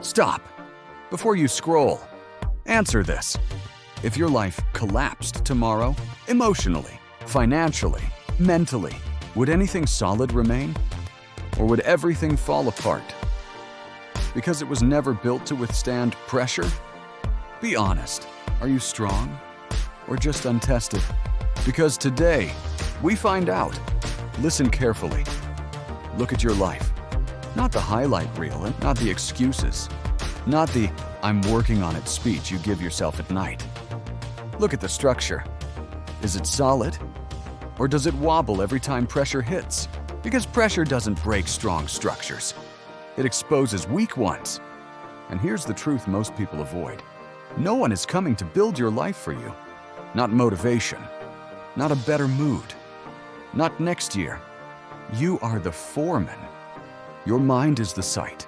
Stop. Before you scroll, answer this. If your life collapsed tomorrow, emotionally, financially, mentally, would anything solid remain? Or would everything fall apart? Because it was never built to withstand pressure? Be honest. Are you strong? Or just untested? Because today, we find out. Listen carefully. Look at your life. Not the highlight reel and not the excuses. Not the "I'm working on it" speech you give yourself at night. Look at the structure. Is it solid? Or does it wobble every time pressure hits? Because pressure doesn't break strong structures. It exposes weak ones. And here's the truth most people avoid. No one is coming to build your life for you. Not motivation. Not a better mood. Not next year. You are the foreman. Your mind is the site.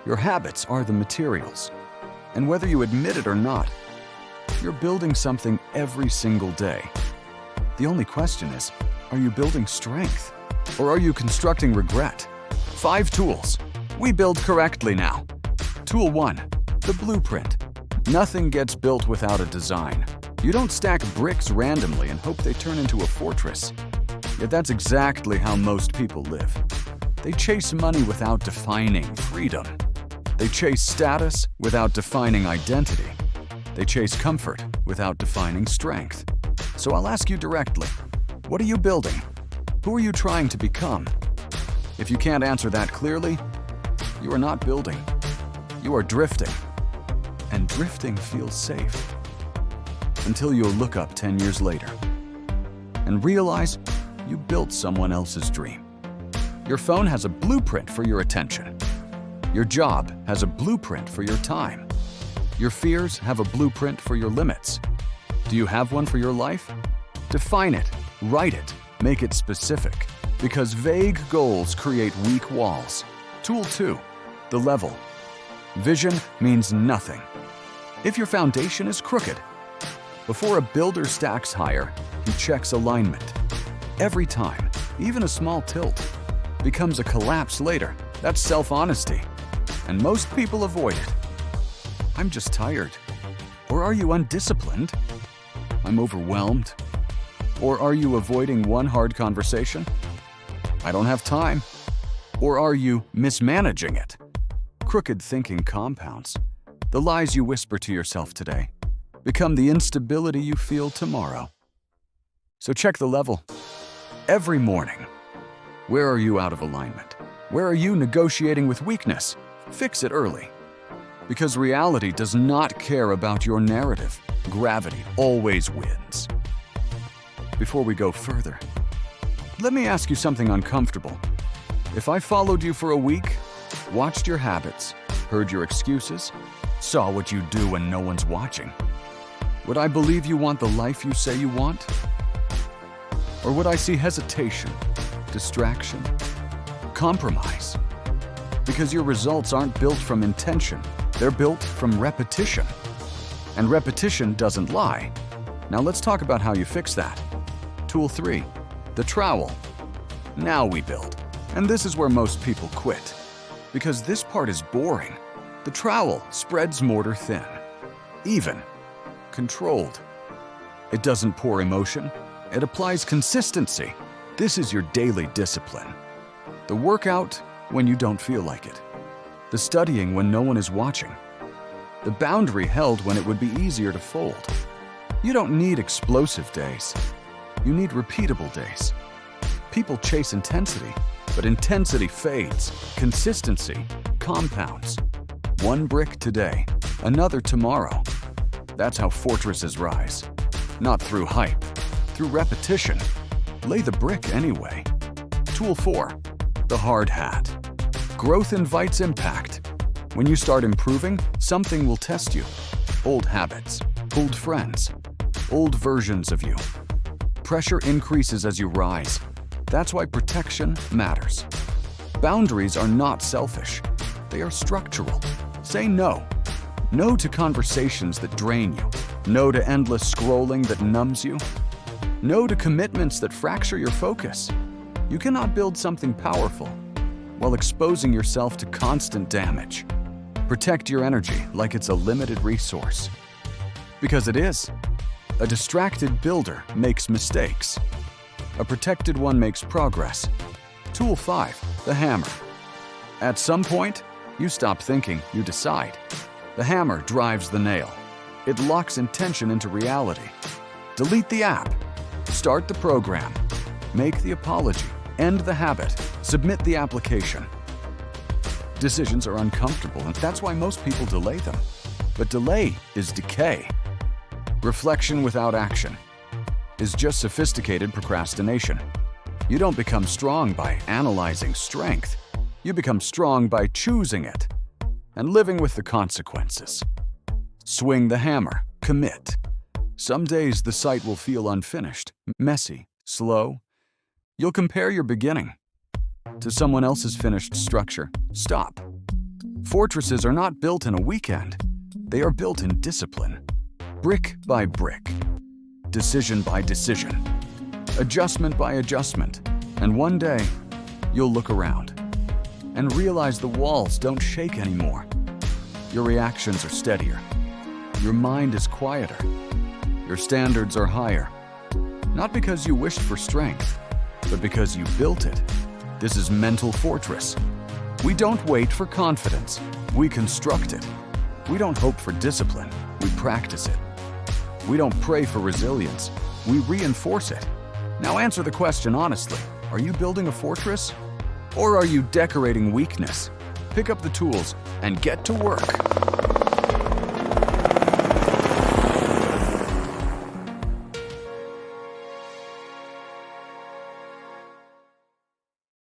Your habits are the materials. And whether you admit it or not, you're building something every single day. The only question is, are you building strength? Or are you constructing regret? 5 tools. We build correctly now. Tool 1. The blueprint. Nothing gets built without a design. You don't stack bricks randomly and hope they turn into a fortress. Yet that's exactly how most people live. They chase money without defining freedom. They chase status without defining identity. They chase comfort without defining strength. So I'll ask you directly, what are you building? Who are you trying to become? If you can't answer that clearly, you are not building. You are drifting. And drifting feels safe. Until you'll look up 10 years later and realize you built someone else's dream. Your phone has a blueprint for your attention. Your job has a blueprint for your time. Your fears have a blueprint for your limits. Do you have one for your life? Define it, write it, make it specific. Because vague goals create weak walls. Tool 2. The level. Vision means nothing if your foundation is crooked. Before a builder stacks higher, he checks alignment. Every time, even a small tilt, becomes a collapse later. That's self-honesty. And most people avoid it. I'm just tired. Or are you undisciplined? I'm overwhelmed. Or are you avoiding one hard conversation? I don't have time. Or are you mismanaging it? Crooked thinking compounds. The lies you whisper to yourself today become the instability you feel tomorrow. So check the level. Every morning. Where are you out of alignment? Where are you negotiating with weakness? Fix it early. Because reality does not care about your narrative. Gravity always wins. Before we go further, let me ask you something uncomfortable. If I followed you for a week, watched your habits, heard your excuses, saw what you do when no one's watching, would I believe you want the life you say you want? Or would I see hesitation, distraction, compromise? Because your results aren't built from intention, they're built from repetition. And repetition doesn't lie. Now let's talk about how you fix that. Tool 3. The trowel. Now we build. And this is where most people quit. Because this part is boring. The trowel spreads mortar thin. Even. Controlled. It doesn't pour emotion. It applies consistency. This is your daily discipline. The workout when you don't feel like it. The studying when no one is watching. The boundary held when it would be easier to fold. You don't need explosive days. You need repeatable days. People chase intensity, but intensity fades. Consistency compounds. One brick today, another tomorrow. That's how fortresses rise. Not through hype, through repetition. Lay the brick anyway. Tool 4. The hard hat. Growth invites impact. When you start improving, something will test you. Old habits, old friends, old versions of you. Pressure increases as you rise. That's why protection matters. Boundaries are not selfish. They are structural. Say no. No to conversations that drain you. No to endless scrolling that numbs you. No to commitments that fracture your focus. You cannot build something powerful while exposing yourself to constant damage. Protect your energy like it's a limited resource. Because it is. A distracted builder makes mistakes. A protected one makes progress. Tool 5, the hammer. At some point, you stop thinking, you decide. The hammer drives the nail. It locks intention into reality. Delete the app. Start the program. Make the apology. End the habit. Submit the application. Decisions are uncomfortable, and that's why most people delay them. But delay is decay. Reflection without action is just sophisticated procrastination. You don't become strong by analyzing strength. You become strong by choosing it and living with the consequences. Swing the hammer. Commit. Some days the site will feel unfinished, messy, slow. You'll compare your beginning to someone else's finished structure. Stop. Fortresses are not built in a weekend. They are built in discipline. Brick by brick. Decision by decision. Adjustment by adjustment. And one day, you'll look around and realize the walls don't shake anymore. Your reactions are steadier. Your mind is quieter. Your standards are higher. Not because you wished for strength, but because you built it. This is Mental Fortress. We don't wait for confidence. We construct it. We don't hope for discipline. We practice it. We don't pray for resilience. We reinforce it. Now answer the question honestly. Are you building a fortress? Or are you decorating weakness? Pick up the tools and get to work.